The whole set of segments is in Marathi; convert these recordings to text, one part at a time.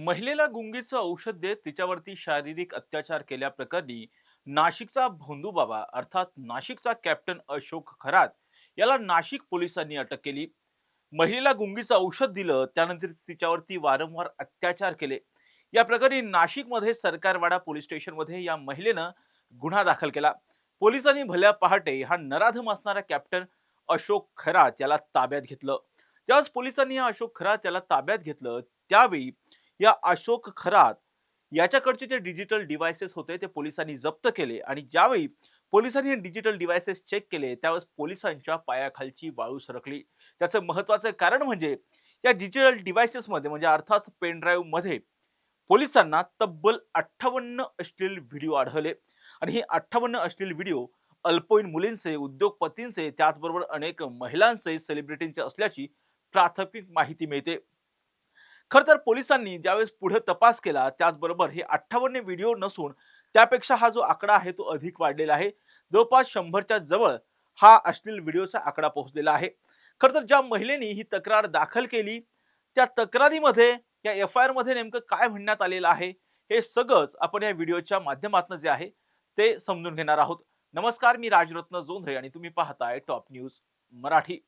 महिलेला गुंगीचं औषध देत तिच्यावरती शारीरिक अत्याचार केल्याप्रकरणी नाशिकचा भोंदूबाबा अर्थात नाशिकचा कॅप्टन अशोक खरात याला नाशिक पोलिसांनी अटक केली. महिलेला गुंगीचं औषध दिलं, त्यानंतर तिच्यावरती वारंवार अत्याचार केले. या प्रकरणी नाशिकमध्ये सरकारवाडा पोलीस स्टेशनमध्ये या महिलेनं गुन्हा दाखल केला. पोलिसांनी भल्या पहाटे हा नराधम असणारा कॅप्टन अशोक खरात याला ताब्यात घेतलं. ज्यावेळेस पोलिसांनी हा अशोक खरात याला ताब्यात घेतलं, त्यावेळी या अशोक खरात याच्याकडचे जे डिजिटल डिव्हाइसेस होते ते पोलिसांनी जप्त केले आणि ज्यावेळी पोलिसांनी हे डिजिटल डिव्हाइसेस चेक केले त्यावेळेस पोलिसांच्या पायाखालची वाळू सरकली. त्याचं महत्वाचं कारण म्हणजे या डिजिटल डिव्हाइसेस मध्ये म्हणजे अर्थात पेन ड्राईव्ह मध्ये पोलिसांना तब्बल 58 अश्लील व्हिडिओ आढळले आणि हे 58 अश्लील व्हिडिओ अल्पवयीन मुलींचे, उद्योगपतींचे, त्याचबरोबर अनेक महिलांचे, सेलिब्रिटींचे असल्याची प्राथमिक माहिती मिळते. खरं तर पोलिसांनी ज्यावेळेस पुढे तपास केला त्याचबरोबर हे 58 व्हिडिओ नसून त्यापेक्षा हा जो आकडा आहे तो अधिक वाढलेला आहे. जवळपास 100च्या जवळ हा अश्लील व्हिडिओचा आकडा पोहोचलेला आहे. खरं तर ज्या महिलेने ही तक्रार दाखल केली त्या तक्रारीमध्ये या एफ-आय-आर मध्ये नेमकं काय म्हणण्यात आलेलं आहे हे सगळंच आपण या व्हिडिओच्या माध्यमातून जे आहे ते समजून घेणार आहोत. नमस्कार, मी राजरत्न जोंधळे आणि तुम्ही पाहताय टॉप न्यूज मराठी.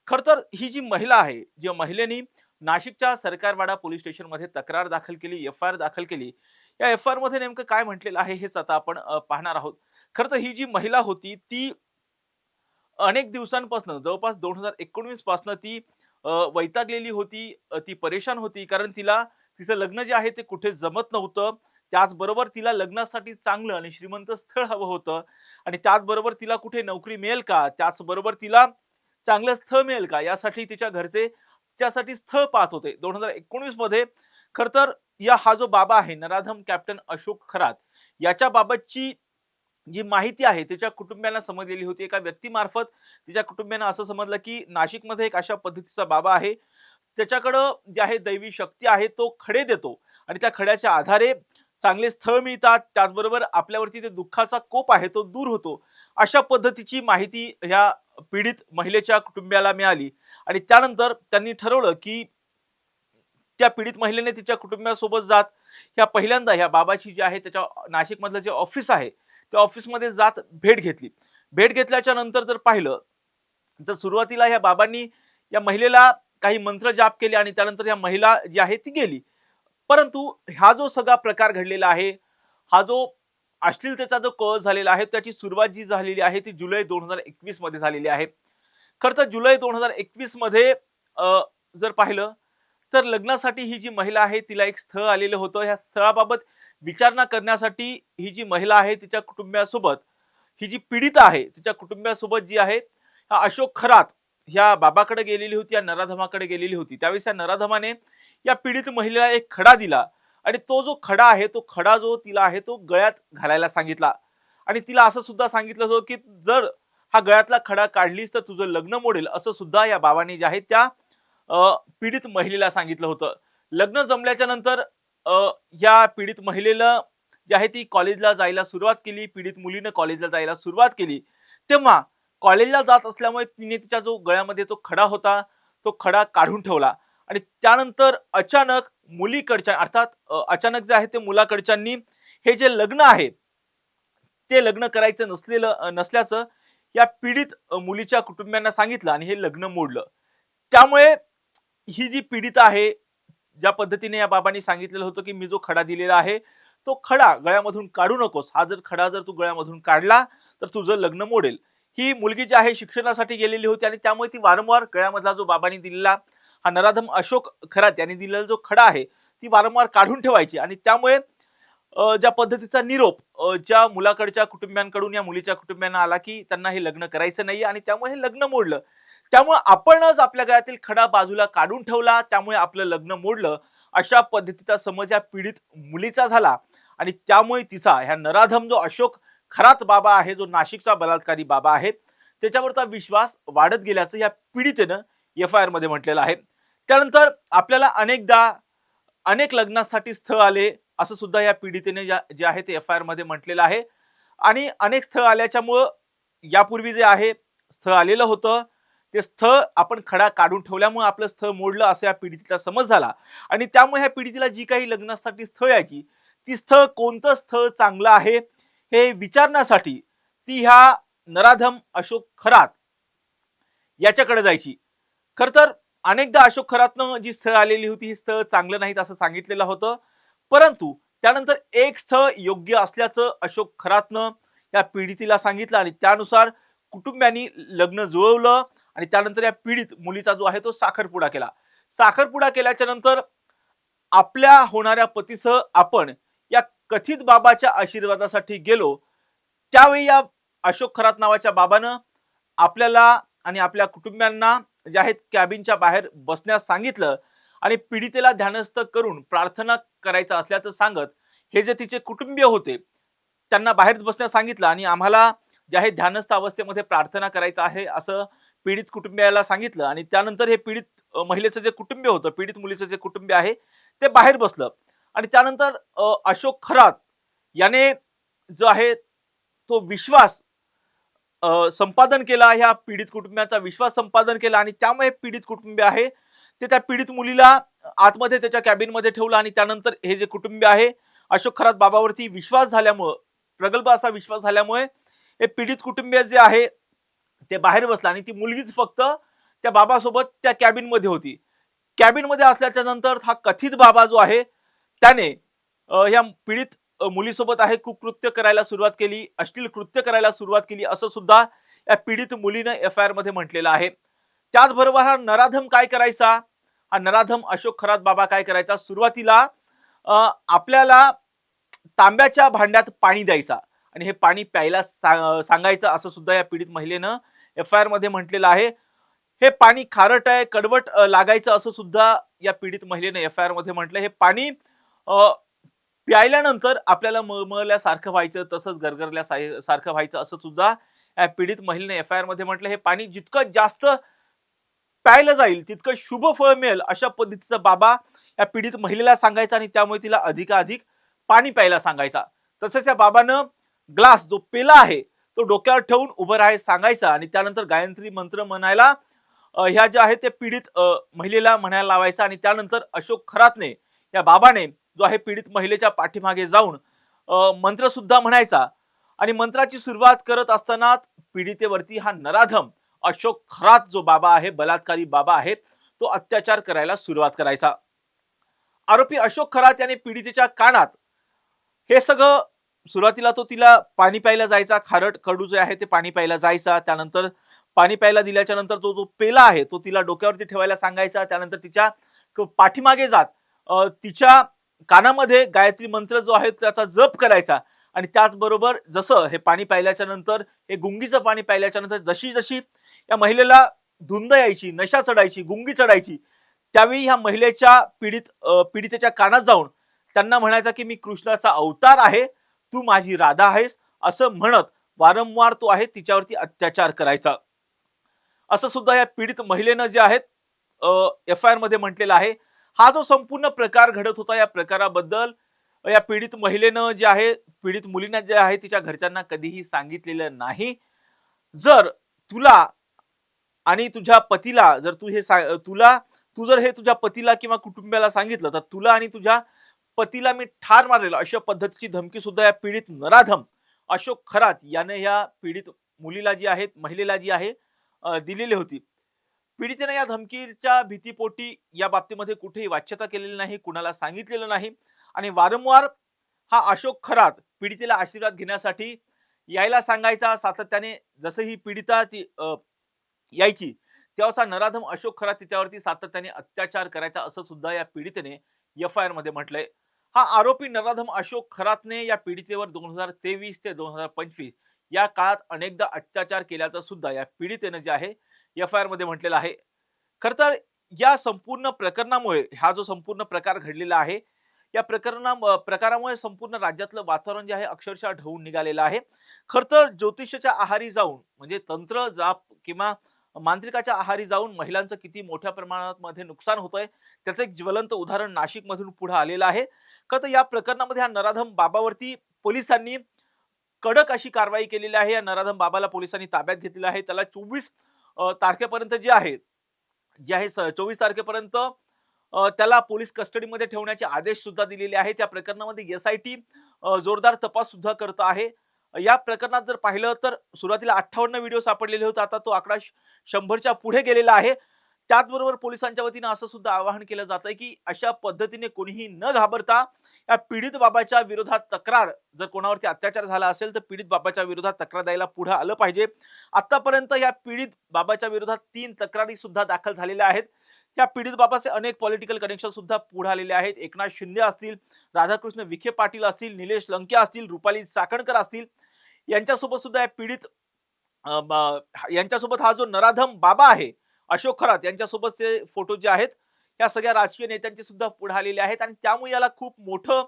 खर तर ही जी महिला आहे, जी महिलेनी नाशिकच्या सरकारवाडा पोलीस स्टेशन मध्ये तक्रार दाखल केली, एफ-आय-आर दाखल केली. या एफ-आय-आर मध्ये नेमकं काय म्हटलेलं आहे हेच आता आपण पाहणार आहोत. खर तर ही जी महिला होती ती अनेक दिवसांपासून जवळपास 2019 पासून ती वैतागलेली होती, ती परेशान होती कारण तिला तिचं लग्न जे आहे ते कुठे जमत नव्हतं. त्याचबरोबर तिला लग्नासाठी चांगलं आणि श्रीमंत स्थळ हवं होतं आणि त्याचबरोबर तिला कुठे नोकरी मिळेल का, त्याचबरोबर तिला चांगलं स्थळ मिळेल का, यासाठी तिच्या घरचे तिच्यासाठी स्थळ पाहत होते. 2019 मध्ये खर तर हा जो बाबा आहे नराधम कॅप्टन अशोक खरात याच्या बाबतची जी माहिती आहे तिच्या कुटुंबियांना समजलेली होती. एका व्यक्तीमार्फत तिच्या कुटुंबियांना असं समजलं की नाशिकमध्ये एक अशा पद्धतीचा बाबा आहे, त्याच्याकडं जे आहे दैवी शक्ती आहे, तो खडे देतो आणि त्या खड्याच्या आधारे चांगले स्थळ मिळतात, त्याचबरोबर आपल्यावरती ते दुःखाचा कोप आहे तो दूर होतो. अशा पद्धतीची माहिती ह्या पीडित महिलेच्या कुटुंबियाला मिळाली आणि त्यानंतर त्यांनी ठरवलं की त्या पीडित महिलेने तिच्या कुटुंबियासोबत जात ह्या पहिल्यांदा ह्या बाबाची जी आहे त्याच्या नाशिकमधलं जे ऑफिस आहे त्या ऑफिसमध्ये जात भेट घेतली. भेट घेतल्याच्या नंतर जर पाहिलं तर सुरुवातीला ह्या बाबांनी या महिलेला काही मंत्र जाप केले आणि त्यानंतर या महिला जी आहे ती गेली. परंतु हा जो सगळा प्रकार घडलेला आहे, हा जो अश्लीलतेचा जो कळ झालेला आहे त्याची सुरुवात जी झालेली आहे ती जुलै 2021 मध्ये झालेली आहे. खरं तर जुलै 2021 मध्ये जर पाहिलं तर लग्नासाठी ही जी महिला आहे तिला एक स्थळ आलेलं होतं. ह्या स्थळाबाबत विचारणा करण्यासाठी ही जी महिला आहे तिच्या कुटुंबियासोबत ही जी पीडित आहे तिच्या कुटुंबियासोबत जी आहे हा अशोक खरात ह्या बाबाकडे गेलेली होती, या नराधमाकडे गेलेली होती. त्यावेळेस या नराधमाने या पीडित महिलेला एक खडा दिला आणि तो जो खडा आहे तो खडा जो तिला आहे तो गळ्यात घालायला सांगितला आणि तिला असं सुद्धा सांगितलं होतं की जर हा गळ्यातला खडा काढलीस तर तुझं लग्न मोडेल, असं सुद्धा या बाबांनी जे आहे त्या पीडित महिलेला सांगितलं होतं. लग्न जमल्याच्या नंतर या पीडित महिलेला जी आहे ती कॉलेजला जायला सुरुवात केली. पीडित मुलीने कॉलेजला जायला सुरुवात केली. तेव्हा कॉलेजला जात असल्यामुळे तिने तिच्या जो गळ्यामध्ये तो खडा होता तो खडा काढून ठेवला आणि त्यानंतर अचानक मुलीकडच्या अर्थात अचानक जे आहे ते मुलाकडच्यांनी हे जे लग्न आहे ते लग्न करायचं नसल्याचं या पीडित मुलीच्या कुटुंबियांना सांगितलं आणि हे लग्न मोडलं. त्यामुळे ही जी पीडित आहे, ज्या पद्धतीने या बाबांनी सांगितलेलं होतं की मी जो खडा दिलेला आहे तो खडा गळ्यामधून काढू नकोस, हा जर खडा जर तू गळ्यामधून काढला तर तुझं लग्न मोडेल. ही मुलगी जी आहे शिक्षणासाठी गेलेली होती आणि त्यामुळे ती वारंवार गळ्यामधला जो बाबांनी दिलेला हा नराधम अशोक खरात यांनी दिलेला जो खडा आहे ती वारंवार काढून ठेवायची आणि त्यामुळे ज्या पद्धतीचा निरोप ज्या मुलाकडच्या कुटुंबियांकडून या मुलीच्या कुटुंबियांना आला की त्यांना हे लग्न करायचं नाही आणि त्यामुळे हे लग्न मोडलं. त्यामुळे आपणच आपल्या गळ्यातील खडा बाजूला काढून ठेवला, त्यामुळे आपलं लग्न मोडलं, अशा पद्धतीचा समज या पीडित मुलीचा झाला आणि त्यामुळे तिचा ह्या नराधम जो अशोक खरात बाबा आहे, जो नाशिकचा बलात्कारी बाबा आहे, त्याच्यावरचा विश्वास वाढत गेल्याचं या पीडितेनं एफ-आय-आर मध्ये म्हटलेलं आहे. त्यानंतर आपल्याला अनेकदा अनेक लग्नासाठी स्थळ आले असं सुद्धा या पीडितेने जे आहे ते एफ-आय-आर मध्ये म्हटलेलं आहे आणि अनेक स्थळ आल्याच्यामुळं यापूर्वी जे आहे स्थळ आलेलं होतं ते स्थळ आपण खडा काढून ठेवल्यामुळे आपलं स्थळ मोडलं असं या पीडितेला समज झाला आणि त्यामुळे ह्या पीडितेला जी काही लग्नासाठी स्थळ यायची ती स्थळ कोणतं स्थळ चांगलं आहे हे विचारण्यासाठी ती ह्या नराधम अशोक खरात याच्याकडे जायची. खर तर अनेकदा अशोक खरातनं जी स्थळ आलेली होती ही स्थळ चांगलं नाहीत असं सांगितलेलं होतं. परंतु त्यानंतर एक स्थळ योग्य असल्याचं अशोक खरातनं या पीडितीला सांगितलं आणि त्यानुसार कुटुंबियांनी लग्न जुळवलं आणि त्यानंतर या पीडित मुलीचा जो आहे तो साखरपुडा केला. साखरपुडा केल्याच्या नंतर आपल्या होणाऱ्या पतीसह आपण या कथित बाबाच्या आशीर्वादासाठी गेलो. त्यावेळी या अशोक खरात नावाच्या बाबानं आपल्याला आणि आपल्या कुटुंबियांना जे आहेत कॅबिनच्या बाहेर बसण्यास सांगितलं आणि पीडितेला ध्यानस्थ करून प्रार्थना करायचं असल्याचं सांगत हे जे तिचे कुटुंबीय होते त्यांना बाहेर बसण्यास सांगितलं आणि आम्हाला जे आहे ध्यानस्थ अवस्थेमध्ये प्रार्थना करायचं आहे असं पीडित कुटुंबियाला सांगितलं आणि त्यानंतर हे पीडित महिलेचं जे कुटुंबीय होतं पीडित मुलीचं जे कुटुंबीय आहे ते बाहेर बसलं आणि त्यानंतर अशोक खरात याने जो आहे तो विश्वास संपादन केला ह्या पीडित कुटुंबियांचा विश्वास संपादन केला आणि त्यामुळे पीडित कुटुंबीय आहे ते त्या पीडित मुलीला आतमध्ये त्याच्या कॅबिन मध्ये ठेवलं आणि त्यानंतर हे जे कुटुंबीय आहे अशोक खरात बाबावरती विश्वास झाल्यामुळे प्रगल्भ असा विश्वास झाल्यामुळे हे पीडित कुटुंबीय जे आहे ते बाहेर बसला आणि ती मुलगीच फक्त त्या बाबासोबत त्या कॅबिन मध्ये होती. कॅबिन मध्ये असल्याच्या नंतर हा कथित बाबा जो आहे त्याने या पीडित मुलीसोबत आहे कुकृत्य करायला सुरुवात केली, अश्लील कृत्य करायला सुरुवात केली असं सुद्धा या पीडित मुलीने एफआयआर मध्ये म्हटलेलं आहे. त्याचबरोबर हा नराधम काय करायचा, हा नराधम अशोक खरात बाबा काय करायचा, सुरुवातीला आपल्याला तांब्याच्या भांड्यात पाणी द्यायचा आणि हे पाणी प्यायला सांगायचं असं सुद्धा या पीडित महिलेनं एफआयआर मध्ये म्हटलेलं आहे. हे पाणी खारट आहे, कडवट लागायचं असं सुद्धा या पीडित महिलेने एफआयआर मध्ये म्हटलं. हे पाणी प्यायल्यानंतर आपल्याला मळमळल्यासारखं व्हायचं, तसंच गरगरल्यासारखं व्हायचं असं सुद्धा या पीडित महिलेने एफआयआर मध्ये म्हटलं. हे पाणी जितकं जास्त प्यायलं जाईल तितकं शुभ फळ मिळेल अशा पद्धतीचा बाबा या पीडित महिलेला सांगायचा आणि त्यामुळे तिला अधिकाधिक पाणी प्यायला सांगायचा. तसंच या बाबानं ग्लास जो पेला आहे तो डोक्यावर ठेवून उभं राहायला सांगायचा आणि त्यानंतर गायत्री मंत्र म्हणायला ह्या ज्या आहेत ते पीडित महिलेला म्हणायला लावायचा आणि त्यानंतर अशोक खरातने या बाबाने जो आहे पीडित महिलेच्या पाठीमागे जाऊन मंत्र सुद्धा म्हणायचा आणि मंत्राची सुरुवात करत असताना पीडितेवरती हा नराधम अशोक खरात जो बाबा आहे बलात्कारी बाबा आहे तो अत्याचार करायला सुरुवात करायचा. आरोपी अशोक खरात याने पीडितेच्या कानात हे सगळं सुरुवातीला तो तिला पाणी प्यायला जायचा, खारट कडू जे आहे ते पाणी प्यायला जायचा. त्यानंतर पाणी प्यायला दिल्याच्या नंतर तो जो पेला आहे तो तिला डोक्यावरती ठेवायला सांगायचा. त्यानंतर तिच्या पाठीमागे जात तिच्या कानामध्ये गायत्री मंत्र जो आहे त्याचा जप करायचा आणि त्याचबरोबर जसं हे पाणी प्यायल्याच्या नंतर हे गुंगीचं पाणी प्यायल्याच्या नंतर जशी जशी या महिलेला धुंद यायची, नशा चढायची, गुंगी चढायची त्यावेळी ह्या महिलेच्या पीडितेच्या कानात जाऊन त्यांना म्हणायचा की मी कृष्णाचा अवतार आहे, तू माझी राधा आहेस असं म्हणत वारंवार तो आहे तिच्यावरती अत्याचार करायचा असं सुद्धा या पीडित महिलेनं जे आहेत एफआयआर मध्ये म्हटलेलं आहे. हा जो संपूर्ण प्रकार घडत होता या प्रकाराबद्दल या पीडित महिलेनं जे आहे पीडित मुलीनं जे आहे तिच्या घरच्यांना कधीही सांगितलेलं नाही. जर तुला आणि तुझ्या पतीला जर तू जर हे तुझ्या पतीला किंवा कुटुंबियाला सांगितलं तर तुला आणि तुझ्या पतीला मी ठार मारेल अशा पद्धतीची धमकी सुद्धा या पीडित नराधम अशोक खरात याने या पीडित मुलीला जी आहे महिलेला जी आहे दिलेली होती. पीडितेने या धमकीच्या भीतीपोटी या बाबतीमध्ये कुठेही वाच्यता केलेली नाही, कुणाला सांगितलेलं नाही आणि वारंवार हा अशोक खरात पीडितेला आशीर्वाद घेण्यासाठी यायला सांगायचा. सातत्याने जसं ही पीडिता ती यायची तेव्हा नराधम अशोक खरात तिच्यावरती सातत्याने अत्याचार करायचा असं सुद्धा या पीडितेने एफआयआर मध्ये म्हटलंय. हा आरोपी नराधम अशोक खरातने या पीडितेवर 2023 ते 2025 या काळात अनेकदा अत्याचार केल्याचं सुद्धा या पीडितेने जे आहे एफआयआर मध्ये म्हटलेलं आहे. खर तर या संपूर्ण प्रकरणामुळे हा जो संपूर्ण प्रकार घडलेला आहे या प्रकारामुळे संपूर्ण राज्यातलं वातावरण जे आहे अक्षरशः ढवून निघालेलं आहे. खर तर ज्योतिषाच्या आहारी जाऊन म्हणजे तंत्र जाप किंवा मांत्रिकाच्या आहारी जाऊन महिलांचं किती मोठ्या प्रमाणात मध्ये नुकसान होतंय त्याचं एक ज्वलंत उदाहरण नाशिक मधून पुढे आलेलं आहे. खरं तर या प्रकरणामध्ये हा नराधम बाबावरती पोलिसांनी कडक अशी कारवाई केलेली आहे. या नराधम बाबाला पोलिसांनी ताब्यात घेतलेलं आहे. त्याला 24 तारखेपर्यंत जी आहे 24 तारखेपर्यंत त्याला पोलीस कस्टडीमध्ये ठेवण्याचे आदेश सुद्धा दिलेले आहेत. त्या प्रकरणामध्ये एसआयटी जोरदार तपास सुद्धा करत आहे. या प्रकरणात जर पाहिलं तर सुरुवातीला 58 व्हिडिओ सापडलेले होते. आता तो आकडा 100च्या पुढे गेलेला आहे. त्याचबरोबर पोलिसांच्या वतीनं असं सुद्धा आवाहन केलं जातंय, की अशा पद्धतीने कोणीही न घाबरता या पीडित बाबाच्या विरोधात तक्रार, जर कोणावरती अत्याचार झाला असेल तर पीडित बाबाच्या विरोधात तक्रार द्यायला पुढे आलं पाहिजे. आतापर्यंत या पीडित बाबाच्या विरोधात 3 तक्रारी सुद्धा दाखल झालेल्या आहेत. या पीडित बाबाचे अनेक पॉलिटिकल कनेक्शन सुद्धा पुढे आलेले आहेत. एकनाथ शिंदे असतील, राधाकृष्ण विखे पाटील असतील, निलेश लंके असतील, रुपाली चाकणकर असतील, यांच्यासोबत सुद्धा या पीडित यांच्यासोबत हा जो नराधम बाबा आहे अशोक खरात यांच्यासोबतचे फोटो जे आहेत या सगळ्या राजकीय नेत्यांचे सुद्धा पुढे आलेले आहेत आणि त्यामुळे याला खूप मोठं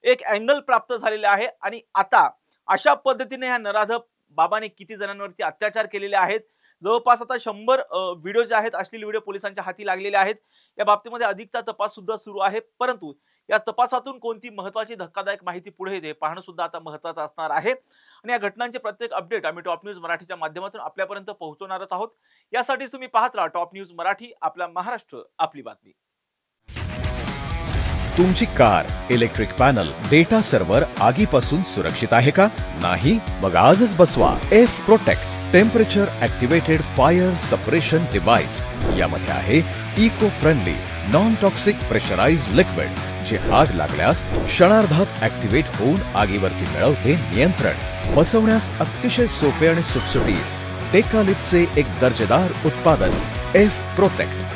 एक अँगल प्राप्त झालेलं आहे. आणि आता अशा पद्धतीने ह्या नराधम बाबाने किती जणांवरती अत्याचार केलेले आहेत, जवळपास आता 100 व्हिडिओ जे आहेत, अश्लील व्हिडिओ पोलिसांच्या हाती लागलेले आहेत. या बाबतीमध्ये अधिकचा तपास सुद्धा सुरू आहे. परंतु या तपासातून कोणती महत्त्वाची धक्कादायक माहिती पुढे येते पाहणं सुद्धा आता महत्त्वाचं असणार आहे. आणि या घटनांचे प्रत्येक अपडेट आम्ही टॉप न्यूज मराठीच्या माध्यमातून आपल्यापर्यंत पोहोचवणारच आहोत. यासाठी तुम्ही पाहत राहा टॉप न्यूज मराठी, आपला महाराष्ट्र, आपली बातमी. तुमची car, electric panel, data server आगीपासून सुरक्षित आहे का? नाही? मग आजच बसवा F protect temperature activated fire suppression device. यामध्ये आहे eco friendly non toxic pressurised liquid, जे आग लागल्यास क्षणार्धात ऍक्टिव्हेट होऊन आगीवरती मिळवते नियंत्रण. बसवण्यास अतिशय सोपे आणि सुटसुटीत टेकालिपचे एक दर्जेदार उत्पादन एफ प्रोटेक्ट.